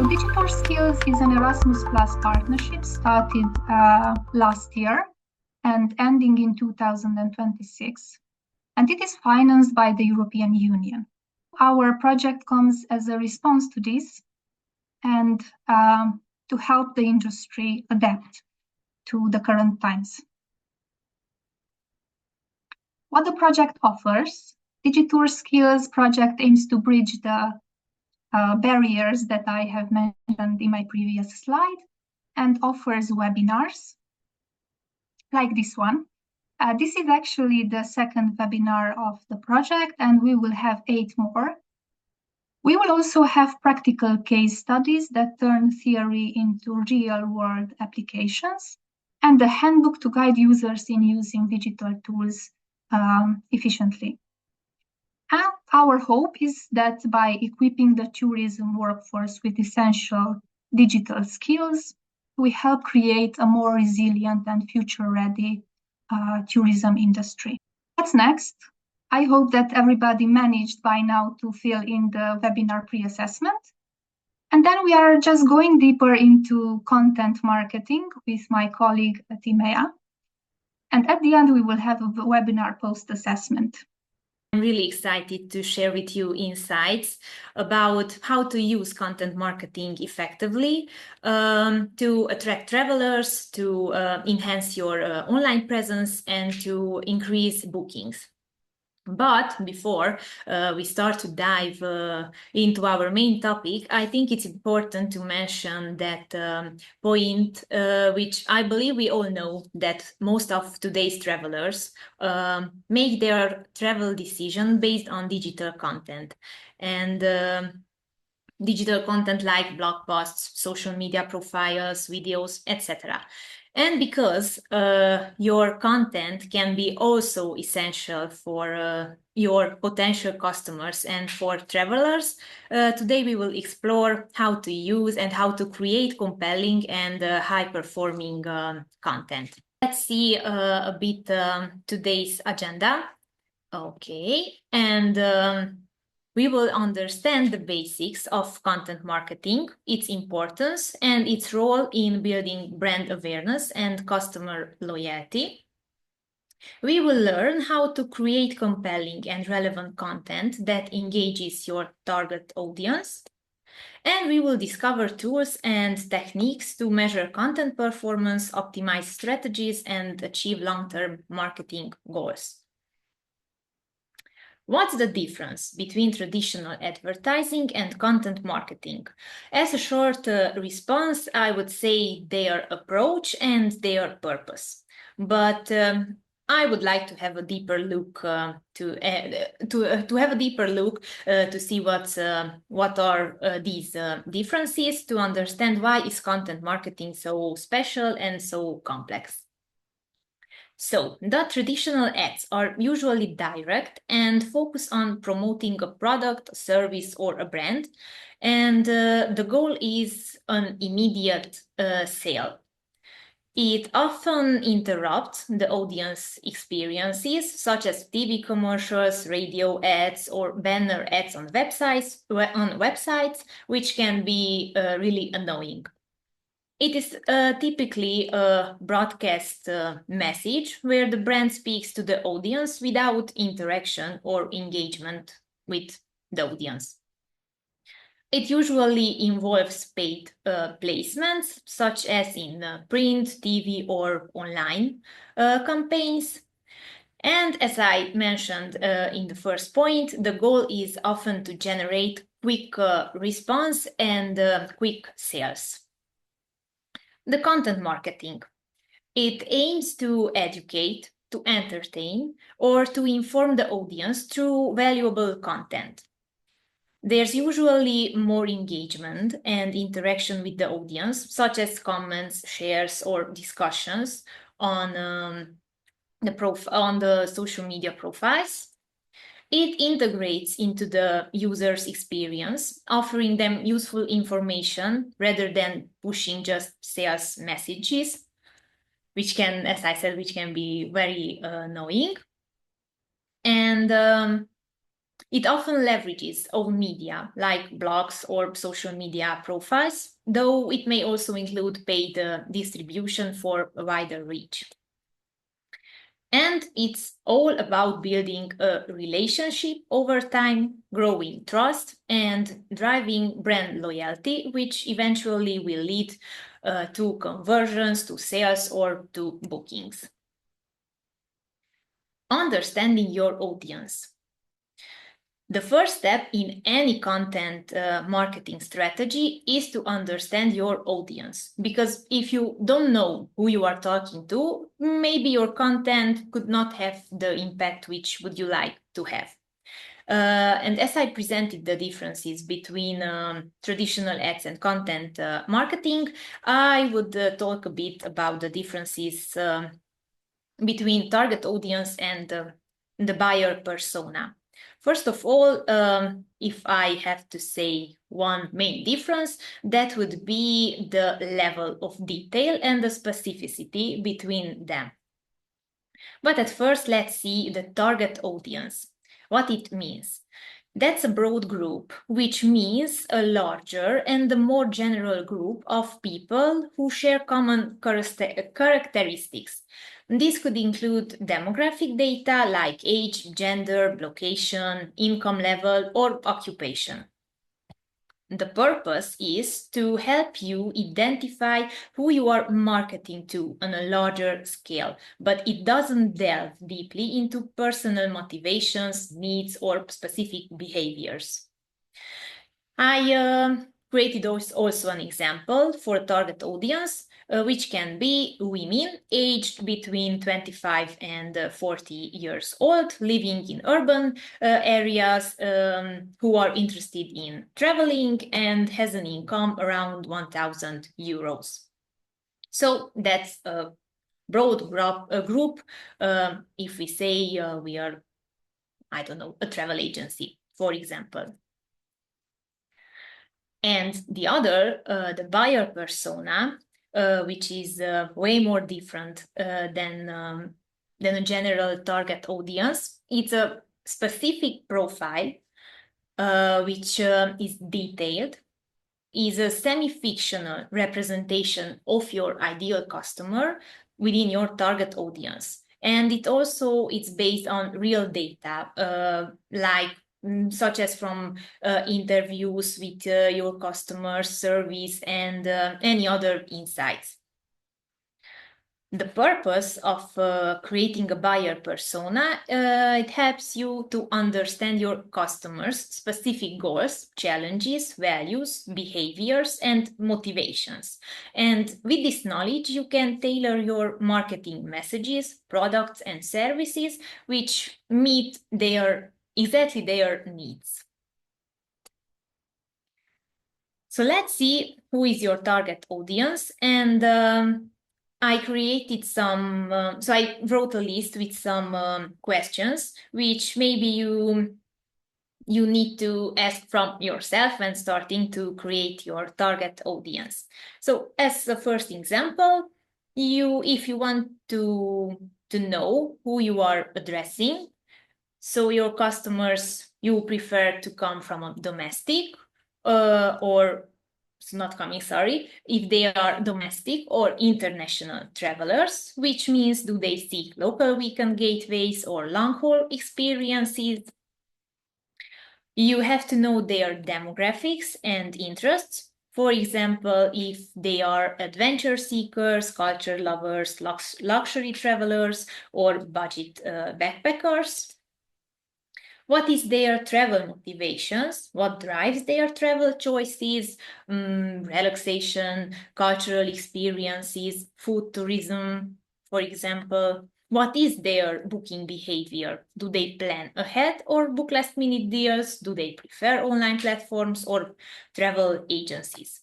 So Digi-Tour-Skills is an Erasmus Plus partnership started last year and ending in 2026. And it is financed by the European Union. Our project comes as a response to this and to help the industry adapt to the current times. What the project offers, Digi-Tour-Skills project aims to bridge the barriers that I have mentioned in my previous slide and offers webinars like this one. This is actually the second webinar of the project, and we will have 8 more. We will also have practical case studies that turn theory into real-world applications, and a handbook to guide users in using digital tools efficiently. And our hope is that by equipping the tourism workforce with essential digital skills, we help create a more resilient and future-ready tourism industry. What's next? I hope that everybody managed by now to fill in the webinar pre-assessment. And then we are just going deeper into content marketing with my colleague Timea. And at the end, we will have a webinar post-assessment. I'm really excited to share with you insights about how to use content marketing effectively to attract travelers, to enhance your online presence, and to increase bookings. But before we start to dive into our main topic, I think it's important to mention that point, which I believe we all know, that most of today's travelers make their travel decision based on digital content. And digital content like blog posts, social media profiles, videos, etc. And because your content can be also essential for your potential customers and for travelers, today we will explore how to use and how to create compelling and high-performing content. Let's see a bit today's agenda. Okay, and we will understand the basics of content marketing, its importance, and its role in building brand awareness and customer loyalty. We will learn how to create compelling and relevant content that engages your target audience. And we will discover tools and techniques to measure content performance, optimize strategies, and achieve long-term marketing goals. What's the difference between traditional advertising and content marketing? As a short response, I would say their approach and their purpose. But I would like to have a deeper look to have a deeper look to see what are these differences, to understand why is content marketing so special and so complex. So, the traditional ads are usually direct and focus on promoting a product, a service, or a brand, and the goal is an immediate sale. It often interrupts the audience experiences, such as TV commercials, radio ads, or banner ads on websites, which can be really annoying. It is typically a broadcast message where the brand speaks to the audience without interaction or engagement with the audience. It usually involves paid placements, such as in print, TV, or online campaigns. And as I mentioned in the first point, the goal is often to generate quick response and quick sales. The content marketing. It aims to educate, to entertain, or to inform the audience through valuable content. There's usually more engagement and interaction with the audience, such as comments, shares, or discussions on the social media profiles. It integrates into the user's experience, offering them useful information rather than pushing just sales messages, which can, as I said, which can be very annoying. And It often leverages own media, like blogs or social media profiles, though it may also include paid distribution for a wider reach. And it's all about building a relationship over time, growing trust, and driving brand loyalty, which eventually will lead to conversions, to sales, or to bookings. Understanding your audience. The first step in any content marketing strategy is to understand your audience. Because if you don't know who you are talking to, maybe your content could not have the impact which would you like to have. And as I presented the differences between traditional ads and content marketing, I would talk a bit about the differences between target audience and the buyer persona. First of all, if I have to say one main difference, that would be the level of detail and the specificity between them. But at first, let's see the target audience, what it means. That's a broad group, which means a larger and a more general group of people who share common characteristics. This could include demographic data like age, gender, location, income level, or occupation. The purpose is to help you identify who you are marketing to on a larger scale, but it doesn't delve deeply into personal motivations, needs, or specific behaviors. I created also an example for a target audience, which can be women aged between 25 and 40 years old, living in urban areas, who are interested in traveling and has an income around 1,000 euros. So that's a broad group. If we say we are, I don't know, a travel agency, for example. And the other, the buyer persona, which is way more different than a general target audience. It's a specific profile which is detailed, is a semi-fictional representation of your ideal customer within your target audience. And it's based on real data, such as from interviews with your customers, surveys, and any other insights. The purpose of creating a buyer persona, it helps you to understand your customers' specific goals, challenges, values, behaviors, and motivations. And with this knowledge, you can tailor your marketing messages, products, and services which meet exactly their needs. So let's see who is your target audience, and I created some, so I wrote a list with some questions which maybe you need to ask from yourself when starting to create your target audience. So as a first example, if you want to know who you are addressing, so your customers, you prefer to come from a domestic if they are domestic or international travelers, which means do they seek local weekend gateways or long-haul experiences? You have to know their demographics and interests. For example, if they are adventure seekers, culture lovers, luxury travelers, or budget backpackers. What is their travel motivations? What drives their travel choices? Relaxation, cultural experiences, food tourism, for example. What is their booking behavior? Do they plan ahead or book last-minute deals? Do they prefer online platforms or travel agencies?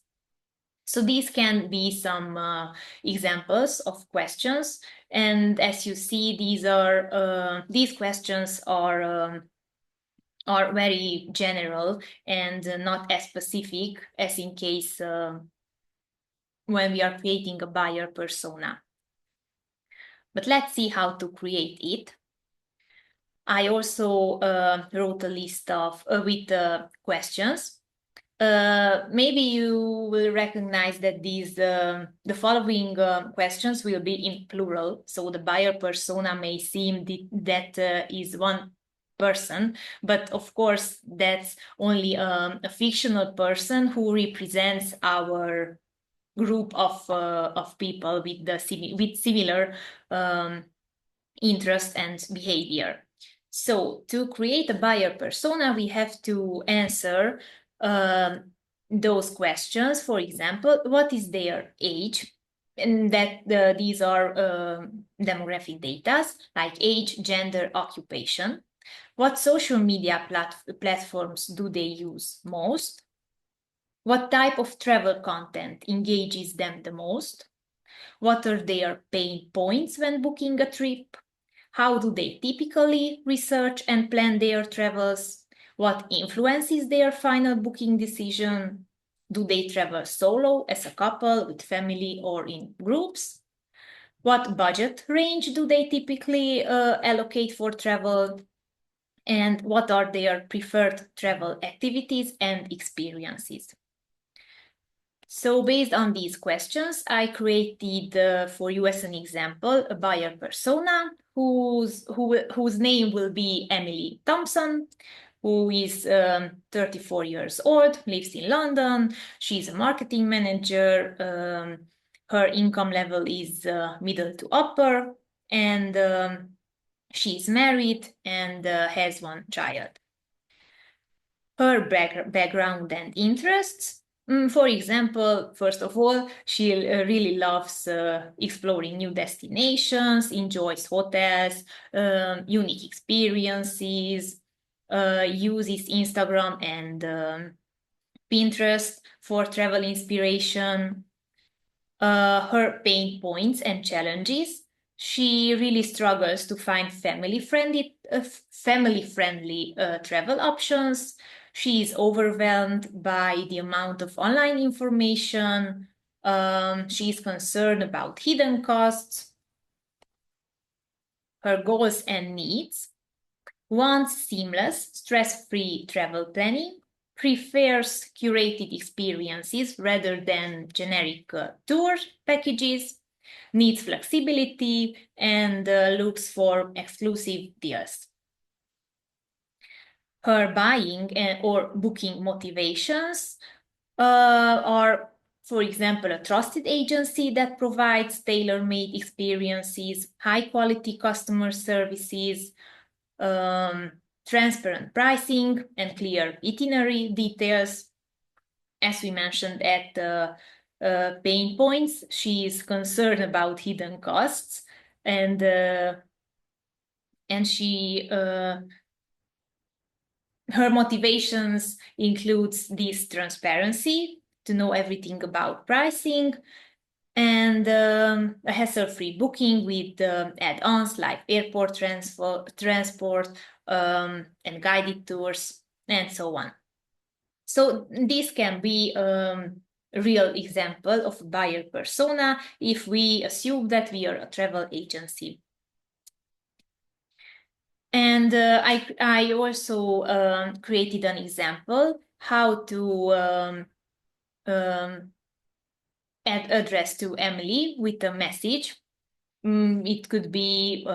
So these can be some examples of questions, and as you see, these questions are very general and not as specific as in case when we are creating a buyer persona. But let's see how to create it. I also wrote a list of with questions. Maybe you will recognize that these the following questions will be in plural, so the buyer persona may seem that is one person, but of course that's only a fictional person who represents our group of people with with similar interest and behavior. So to create a buyer persona, we have to answer those questions. For example, what is their age? And that these are demographic data like age, gender, occupation. What social media platforms do they use most? What type of travel content engages them the most? What are their pain points when booking a trip? How do they typically research and plan their travels? What influences their final booking decision? Do they travel solo, as a couple, with family, or in groups? What budget range do they typically allocate for travel? And what are their preferred travel activities and experiences? So based on these questions, I created for you as an example a buyer persona whose name will be Emily Thompson, who is 34 years old, lives in London. She's a marketing manager. Her income level is middle to upper, and she's married and has one child. Her background and interests. For example, first of all, she really loves exploring new destinations, enjoys hotels, unique experiences, uses Instagram and Pinterest for travel inspiration. Her pain points and challenges. She really struggles to find family-friendly travel options. She is overwhelmed by the amount of online information. She is concerned about hidden costs. Her goals and needs. Wants seamless, stress-free travel planning. Prefers curated experiences rather than generic tour packages. Needs flexibility and looks for exclusive deals. Her buying or booking motivations are, for example, a trusted agency that provides tailor-made experiences, high-quality customer services, transparent pricing, and clear itinerary details. As we mentioned at the pain points, she is concerned about hidden costs, and she her motivations includes this transparency, to know everything about pricing, and a hassle-free booking with add-ons like airport transport and guided tours and so on. So this can be a real example of buyer persona if we assume that we are a travel agency. And I also created an example how to add address to Emily with a message. It could be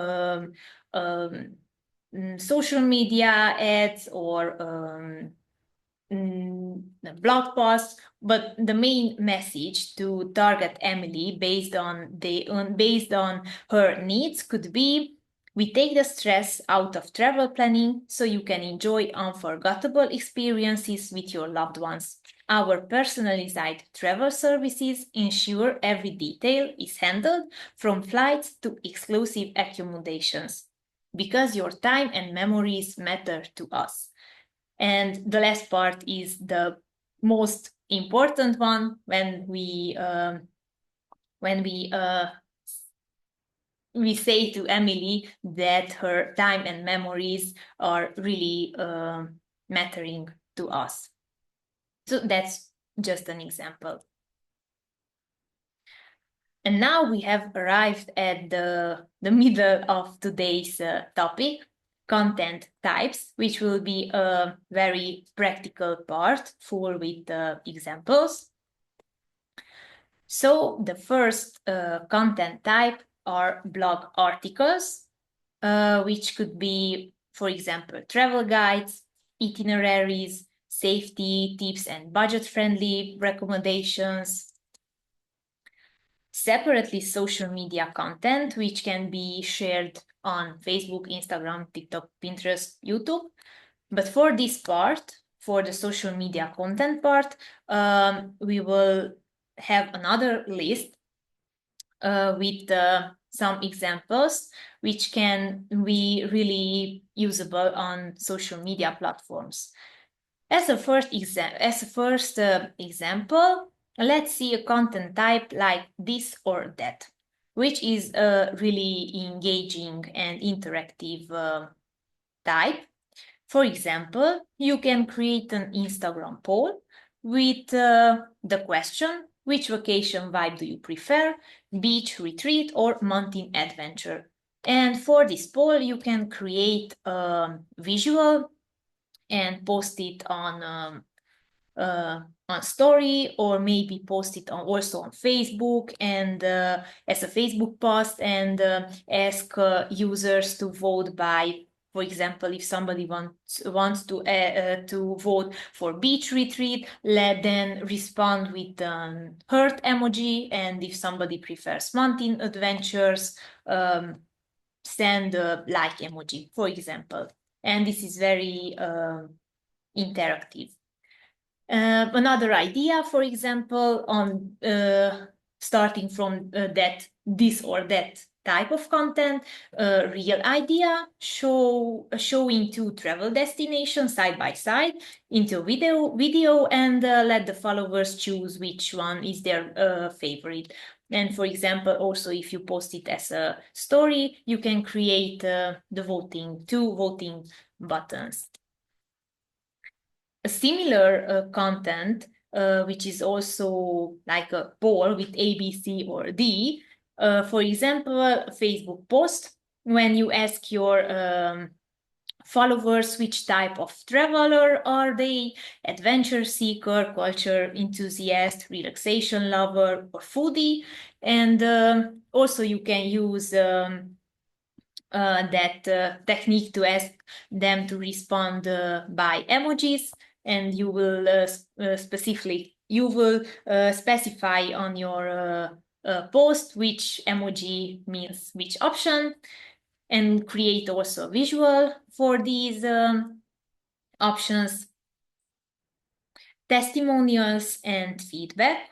social media ads or blog posts, but the main message to target Emily based on her needs could be: we take the stress out of travel planning so you can enjoy unforgettable experiences with your loved ones. Our personalized travel services ensure every detail is handled, from flights to exclusive accommodations, because your time and memories matter to us. And the last part is the most important one when we say to Emily that her time and memories are really mattering to us. So that's just an example. And now we have arrived at the middle of today's topic, content types, which will be a very practical part full with examples. So the first content type are blog articles, which could be, for example, travel guides, itineraries, safety tips and budget-friendly recommendations. Separately, social media content, which can be shared on Facebook, Instagram, TikTok, Pinterest, YouTube. But for this part, for the social media content part, we will have another list with some examples which can be really usable on social media platforms. As a first example, let's see a content type like this or that, which is a really engaging and interactive type. For example, you can create an Instagram poll with the question, which vacation vibe do you prefer, beach retreat or mountain adventure? And for this poll, you can create a visual and post it on story, or maybe post it also on Facebook and as a Facebook post, and ask users to vote by, for example, if somebody wants to vote for beach retreat, then respond with heart emoji, and if somebody prefers mountain adventures, send a like emoji, for example. And this is very interactive. Another idea, for example, on starting from this or that type of content, real idea, showing two travel destinations side by side into video and let the followers choose which one is their favorite. And for example, also if you post it as a story, you can create two voting buttons. A similar content, which is also like a poll with A, B, C, or D. For example, a Facebook post, when you ask your followers which type of traveler are they, adventure seeker, culture enthusiast, relaxation lover, or foodie. And also you can use that technique to ask them to respond by emojis, and you will specify on your post which emoji means which option, and create also a visual for these options. Testimonials and feedback.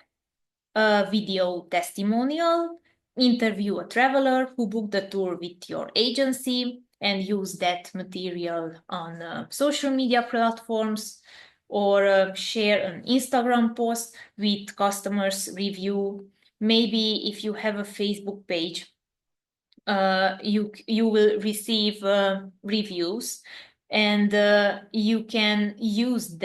A video testimonial: interview a traveler who booked the tour with your agency and use that material on social media platforms, or share an Instagram post with customers' review. Maybe if you have a Facebook page, you will receive reviews, and you can reuse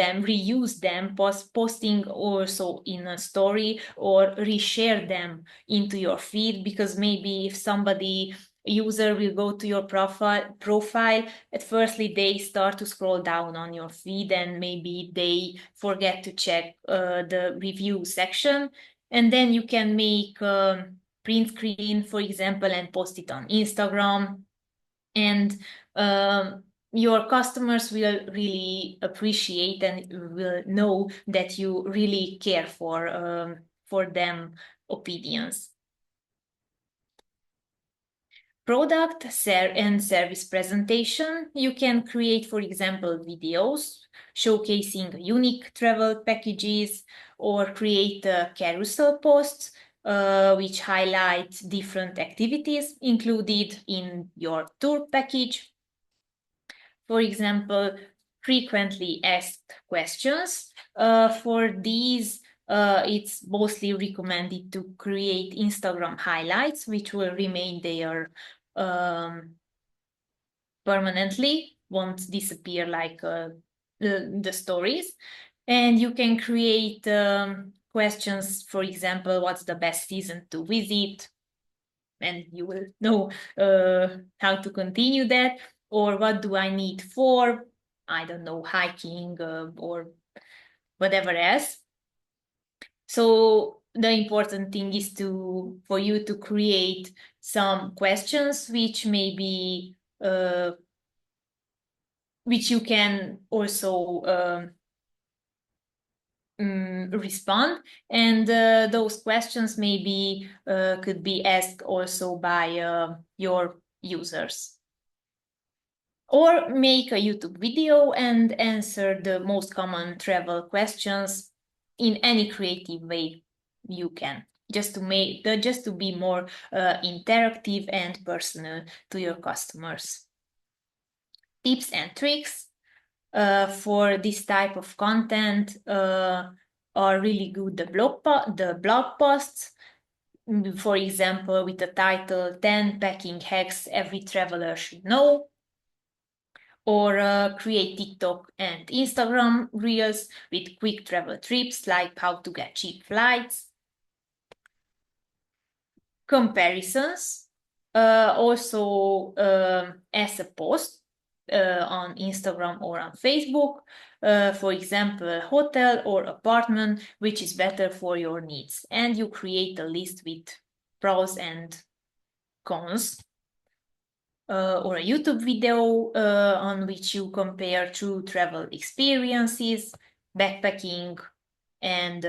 them, posting also in a story, or reshare them into your feed, because maybe if user will go to your profile, at firstly they start to scroll down on your feed, and maybe they forget to check the review section, and then you can make print screen, for example, and post it on Instagram, and your customers will really appreciate and will know that you really care for them opinions. Product and service presentation. You can create, for example, videos showcasing unique travel packages, or create carousel posts which highlight different activities included in your tour package. For example, frequently asked questions. For these, it's mostly recommended to create Instagram highlights, which will remain there permanently, won't disappear like the stories. And you can create questions, for example, what's the best season to visit? And you will know how to continue that. or what do I need for, I don't know, hiking or whatever else. So the important thing is for you to create some questions which maybe which you can also respond, and those questions maybe could be asked also by your users. Or make a YouTube video and answer the most common travel questions in any creative way you can, just to be more interactive and personal to your customers. Tips and tricks for this type of content are really good. The blog posts, for example, with the title 10 packing hacks every traveler should know, or create TikTok and Instagram reels with quick travel tips like how to get cheap flights. Comparisons, also as a post on Instagram or on Facebook. For example, a hotel or apartment, which is better for your needs. And you create a list with pros and cons. Or a YouTube video on which you compare true travel experiences, backpacking, and,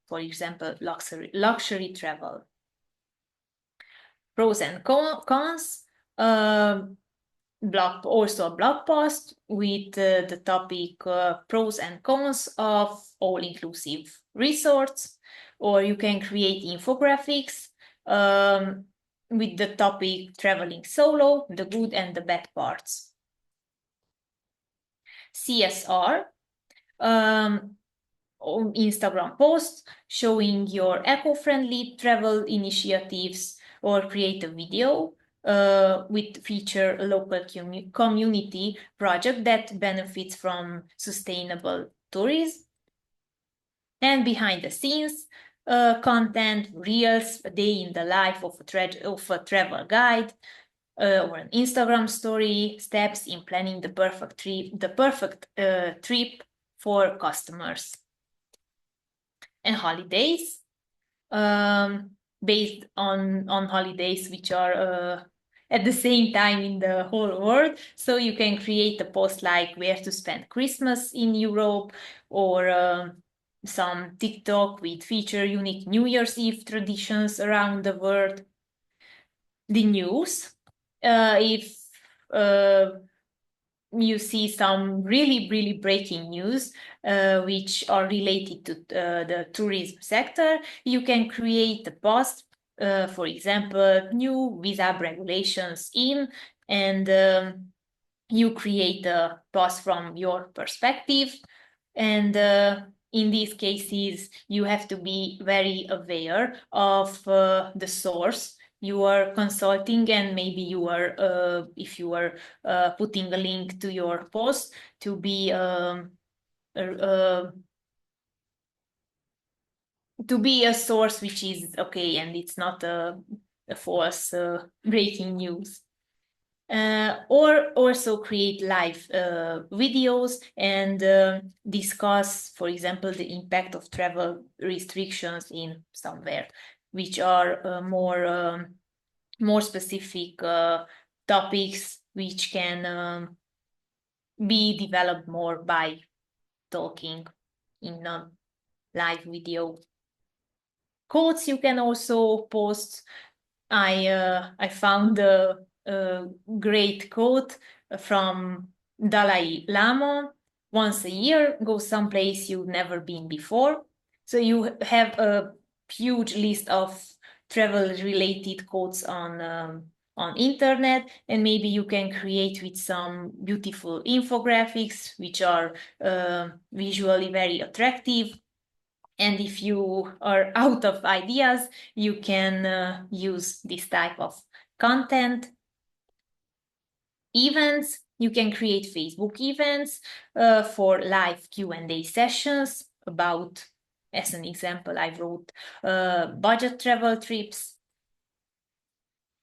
for example, luxury travel. Pros and cons. Also a blog post with the topic pros and cons of all-inclusive resorts, or you can create infographics with the topic traveling solo, the good and the bad parts. CSR, Instagram posts showing your eco-friendly travel initiatives, or create a video with feature a local community project that benefits from sustainable tourism. And behind the scenes content, reels, a day in the life of a travel guide, or an Instagram story, steps in planning the perfect trip for customers. And holidays, based on holidays which are at the same time in the whole world. So you can create a post like where to spend Christmas in Europe, or some TikTok with feature unique New Year's Eve traditions around the world. The news, if you see some really breaking news which are related to the tourism sector, you can create a post, for example, new visa regulations in, and you create a post from your perspective. And in these cases, you have to be very aware of the source you are consulting, and maybe you are, if you are putting a link to your post, to be a source which is okay, and it's not a false breaking news. Or also create live videos and discuss, for example, the impact of travel restrictions in somewhere, which are more specific topics which can be developed more by talking in a live video. Quotes you can also post. I found a great quote from Dalai Lama: once a year, go someplace you've never been before. So you have a huge list of travel-related quotes on internet, and maybe you can create with some beautiful infographics which are visually very attractive. And if you are out of ideas, you can use this type of content. Events, you can create Facebook events for live Q&A sessions about, as an example, I wrote budget travel trips.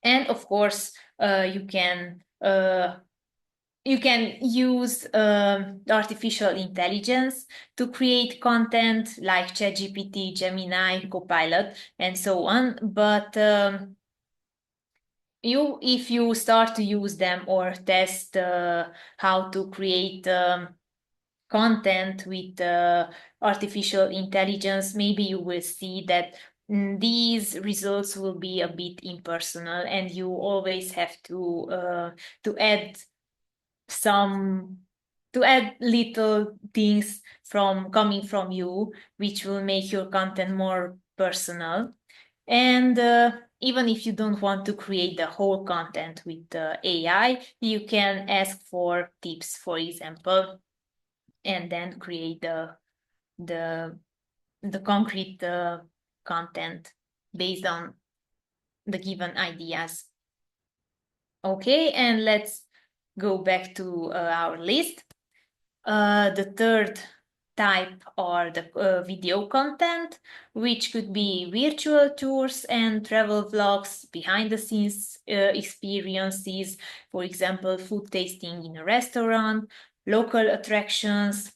And of course, you can you can use artificial intelligence to create content like ChatGPT, Gemini, Copilot, and so on. But if you start to use them or test how to create content with artificial intelligence, maybe you will see that these results will be a bit impersonal, and you always have to add little things coming from you, which will make your content more personal. And even if you don't want to create the whole content with AI, you can ask for tips, for example, and then create the concrete content based on the given ideas. Okay, and let's go back to our list. The third type are the video content, which could be virtual tours and travel vlogs, behind the scenes experiences, for example, food tasting in a restaurant, local attractions.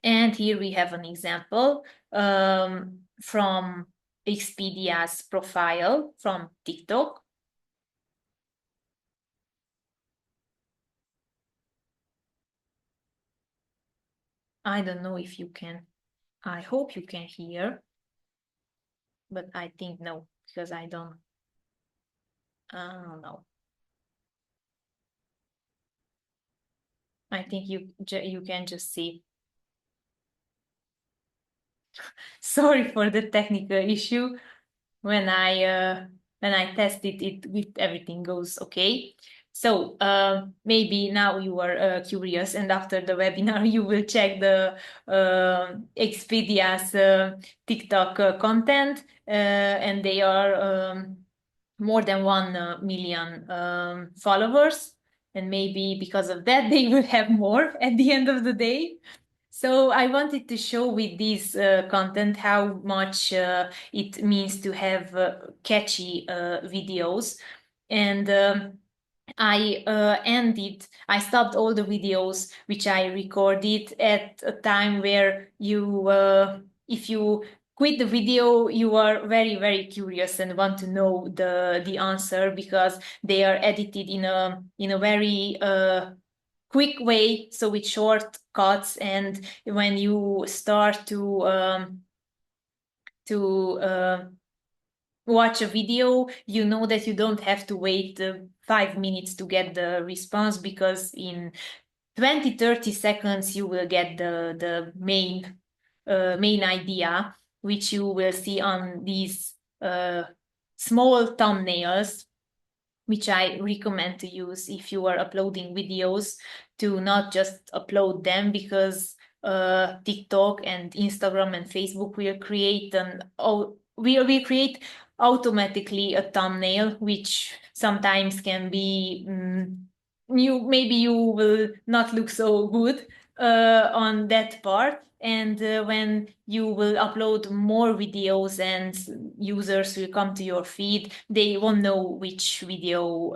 And here we have an example from Expedia's profile from TikTok. I don't know if you can, I hope you can hear, but I think no, because I don't know. I think you can just see. Sorry for the technical issue. When I tested it, everything goes okay. So maybe now you are curious, and after the webinar you will check the Expedia's TikTok content, and they are more than 1 million followers, and maybe because of that they will have more at the end of the day. So I wanted to show with this content how much it means to have catchy videos. And I stopped all the videos which I recorded at a time where if you quit the video, you are very, very curious and want to know the answer, because they are edited in a very quick way, so with short cuts. And when you start to watch a video, you know that you don't have to wait 5 minutes to get the response, because in 20-30 seconds you will get the main idea, which you will see on these small thumbnails, which I recommend to use if you are uploading videos, to not just upload them, because TikTok and Instagram and Facebook will create will create automatically a thumbnail, which sometimes can be maybe you will not look so good on that part. And when you will upload more videos and users will come to your feed, they won't know which video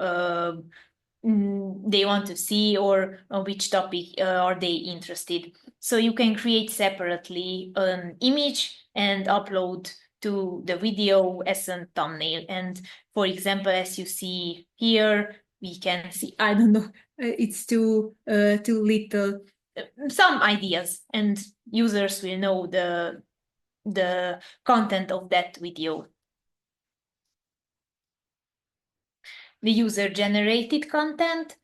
they want to see, or which topic are they interested. So you can create separately an image and upload to the video as a thumbnail. And for example, as you see here, we can see, I don't know, it's too little, some ideas, and users will know the content of that video. The user-generated content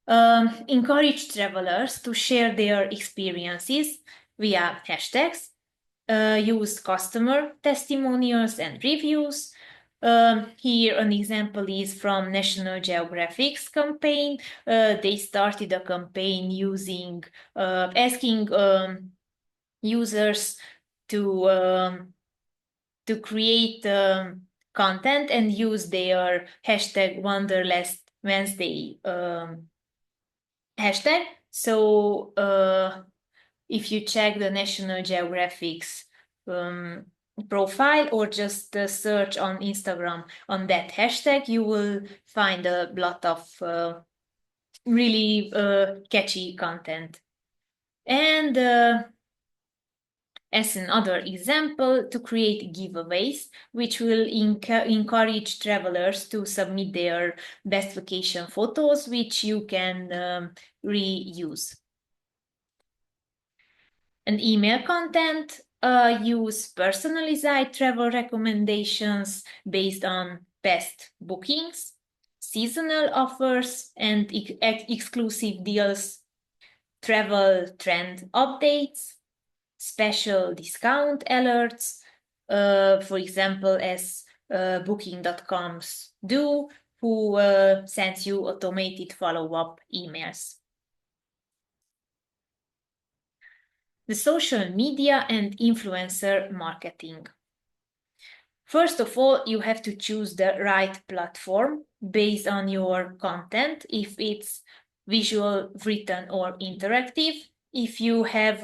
encourage travelers to share their experiences via hashtags, use customer testimonials and reviews. Here an example is from National Geographic's campaign. They started a campaign using asking users to create content and use their hashtag Wanderlust Wednesday hashtag. So if you check the National Geographic's profile, or just search on Instagram on that hashtag, you will find a lot of really catchy content. And as another example, to create giveaways, which will encourage travelers to submit their best vacation photos, which you can reuse. And email content, use personalized travel recommendations based on past bookings, seasonal offers, and exclusive deals, travel trend updates, special discount alerts, for example, as booking.coms do, who sends you automated follow-up emails. The social media and influencer marketing. First of all, you have to choose the right platform based on your content, if it's visual, written, or interactive. If you have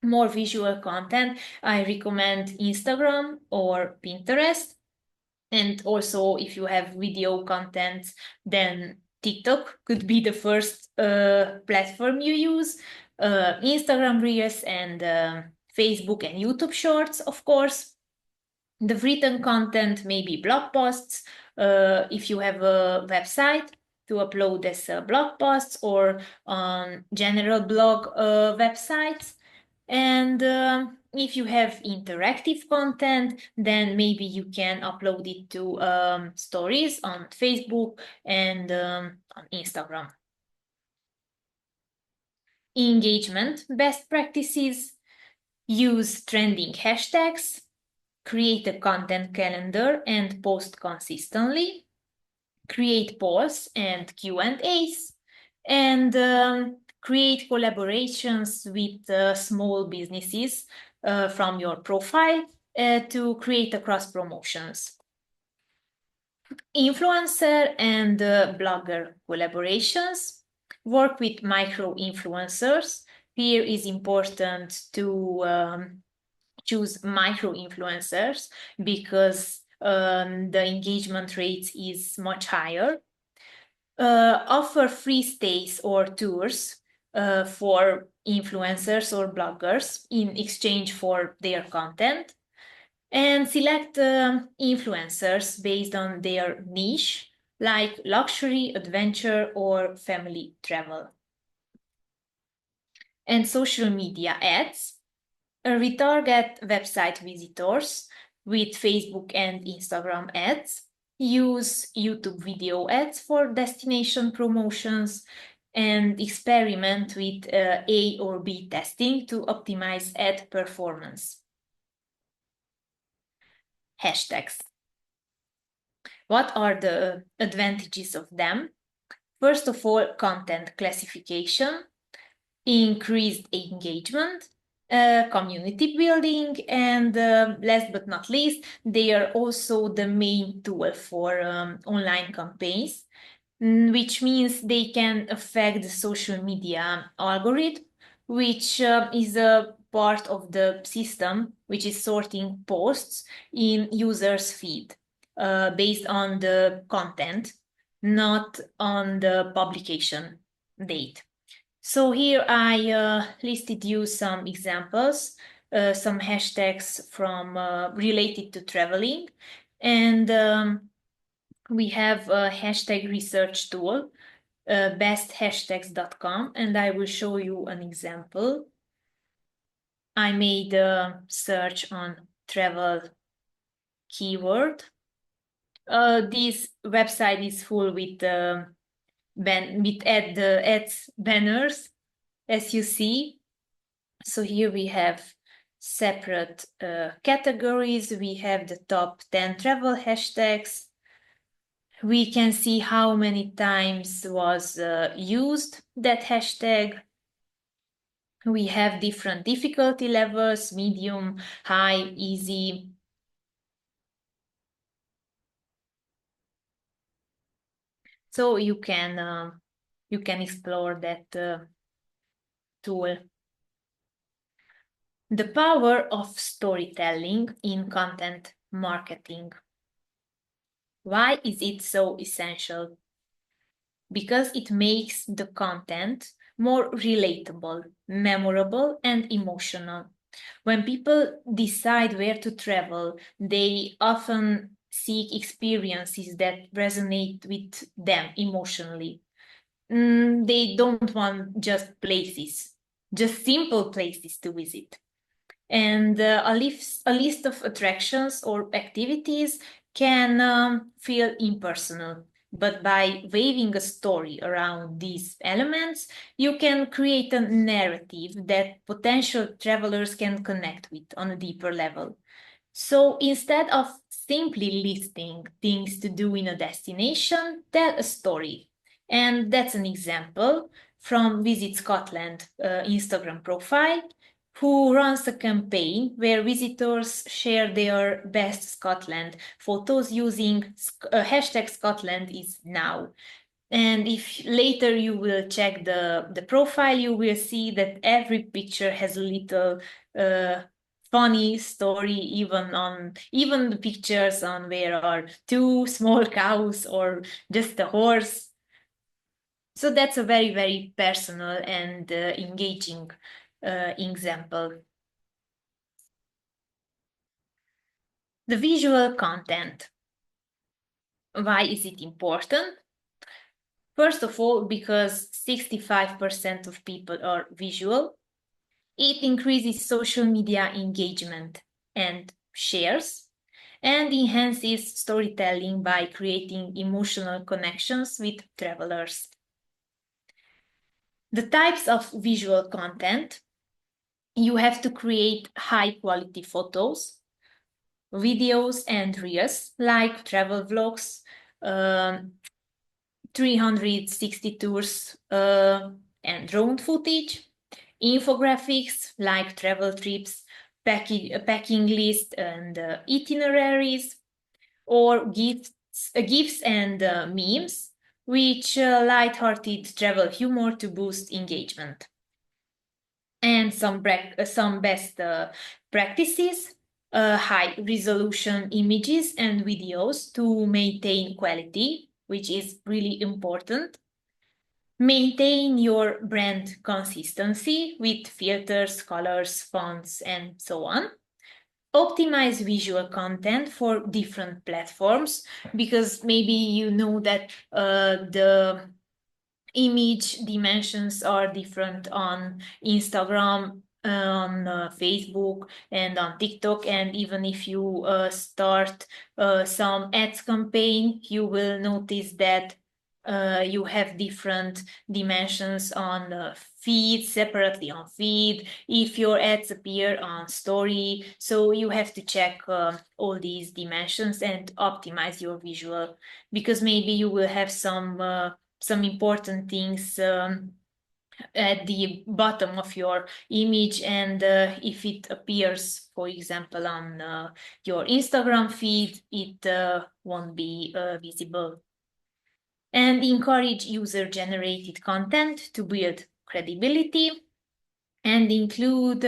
more visual content, I recommend Instagram or Pinterest. And also, if you have video content, then TikTok could be the first platform you use. Instagram Reels and Facebook and YouTube Shorts, of course. The written content may be blog posts, if you have a website, to upload as blog posts or on general blog websites. And if you have interactive content, then maybe you can upload it to stories on Facebook and on Instagram. Engagement best practices: use trending hashtags, create a content calendar and post consistently, create polls and Q&As, and create collaborations with small businesses from your profile to create cross promotions. Influencer and blogger collaborations. Work with micro influencers. Here is important to choose micro influencers because the engagement rate is much higher. Offer free stays or tours for influencers or bloggers in exchange for their content, and select influencers based on their niche, like luxury, adventure, or family travel. And social media ads. Retarget website visitors with Facebook and Instagram ads. Use YouTube video ads for destination promotions, and experiment with A or B testing to optimize ad performance. Hashtags. What are the advantages of them? First of all, content classification, increased engagement, community building, and last but not least, they are also the main tool for online campaigns, which means they can affect the social media algorithm, which is a part of the system which is sorting posts in users' feed based on the content, not on the publication date. So here I listed you some examples, some hashtags from related to traveling, and we have a hashtag research tool, besthashtags.com, and I will show you an example. I made a search on travel keyword. This website is full with ads banners, as you see. So here we have separate categories. We have the top 10 travel hashtags. We can see how many times was used that hashtag. We have different difficulty levels: medium, high, easy. So you can explore that tool. The power of storytelling in content marketing. Why is it so essential? because it makes the content more relatable, memorable, and emotional. When people decide where to travel, they often seek experiences that resonate with them emotionally. They don't want just places, just simple places to visit. And a list of attractions or activities can feel impersonal. But by weaving a story around these elements, you can create a narrative that potential travelers can connect with on a deeper level. So instead of simply listing things to do in a destination, tell a story. And that's an example from Visit Scotland Instagram profile, who runs a campaign where visitors share their best Scotland photos using hashtag Scotland is now. And if later you will check the profile, you will see that every picture has a little funny story, even the pictures on where are two small cows or just a horse. So that's a very, very personal and engaging example. The visual content. Why is it important? First of all, because 65% of people are visual. It increases social media engagement and shares, and enhances storytelling by creating emotional connections with travelers. The types of visual content: you have to create high quality photos, videos, and reels like travel vlogs, 360 tours, and drone footage, infographics like travel trips, packing list, and itineraries, or gifs and memes, which light-hearted travel humor to boost engagement. And some best practices: high resolution images and videos to maintain quality, which is really important. Maintain your brand consistency with filters, colors, fonts, and so on. Optimize visual content for different platforms, because maybe you know that the image dimensions are different on Instagram, on Facebook, and on TikTok. And even if you start some ads campaign, you will notice that you have different dimensions on feed, separately on feed, if your ads appear on story. So you have to check all these dimensions and optimize your visual, because maybe you will have some important things at the bottom of your image, and if it appears, for example, on your Instagram feed, it won't be visible. And encourage user-generated content to build credibility, and include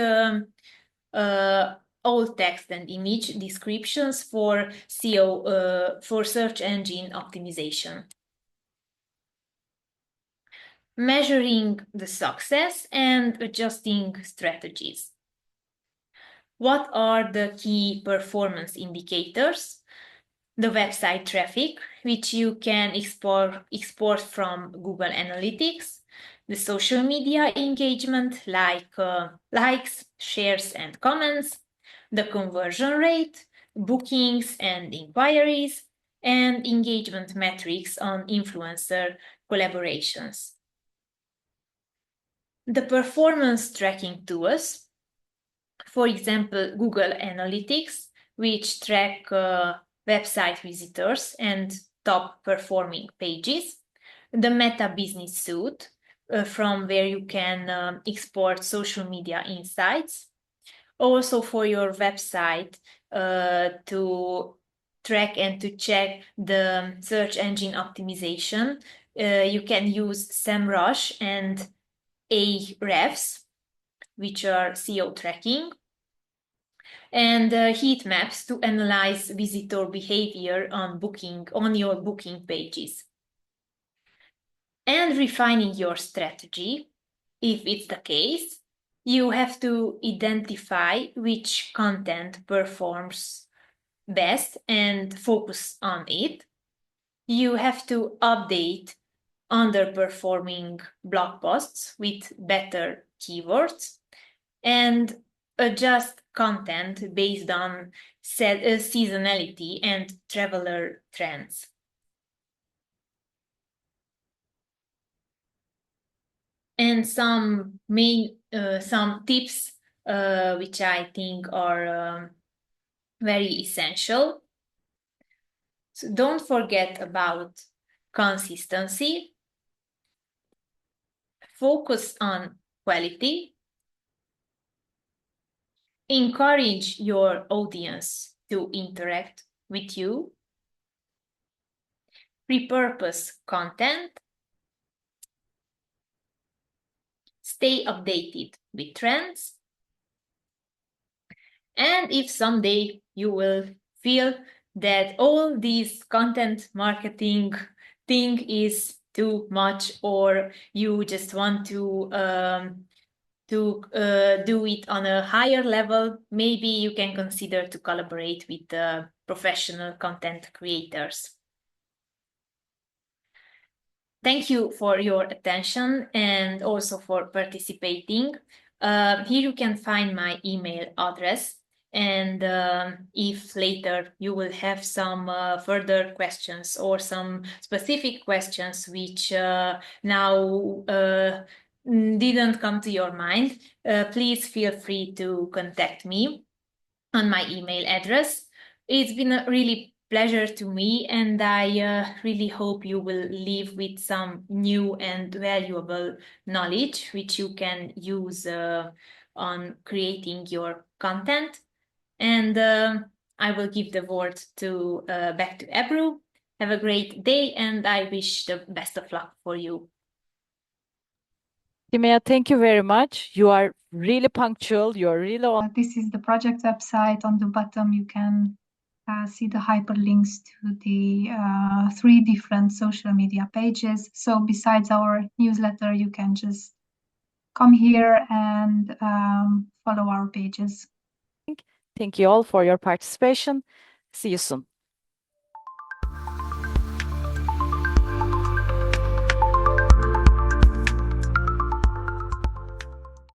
all text and image descriptions for SEO, for search engine optimization. Measuring the success and adjusting strategies. What are the key performance indicators? The website traffic, which you can export from Google Analytics. The social media engagement, like likes, shares, and comments. The conversion rate, bookings and inquiries, and engagement metrics on influencer collaborations. The performance tracking tools, for example, Google Analytics, which track website visitors and top performing pages. The Meta Business Suite, from where you can export social media insights. Also for your website, to track and to check the search engine optimization, you can use SEMrush and Ahrefs, which are SEO tracking, and heat maps to analyze visitor behavior on your booking pages. and refining your strategy. If it's the case, you have to identify which content performs best and focus on it. You have to update underperforming blog posts with better keywords and adjust content based on seasonality and traveler trends. And some tips which I think are very essential. So don't forget about consistency. Focus on quality. Encourage your audience to interact with you. Repurpose content. Stay updated with trends. And if someday you will feel that all this content marketing thing is too much, or you just want to do it on a higher level, maybe you can consider to collaborate with professional content creators. Thank you for your attention and also for participating. Here you can find my email address, and if later you will have some further questions or some specific questions which now didn't come to your mind, please feel free to contact me on my email address. It's been a really pleasure to me, and I really hope you will leave with some new and valuable knowledge which you can use on creating your content. And I will give the word to back to Ebru. Have a great day, and I wish the best of luck for you. Timea, thank you very much. You are really punctual. You are really on. This is the project website. On the bottom, you can see the hyperlinks to the 3 different social media pages. So besides our newsletter, you can just come here and follow our pages. Thank you all for your participation. See you soon.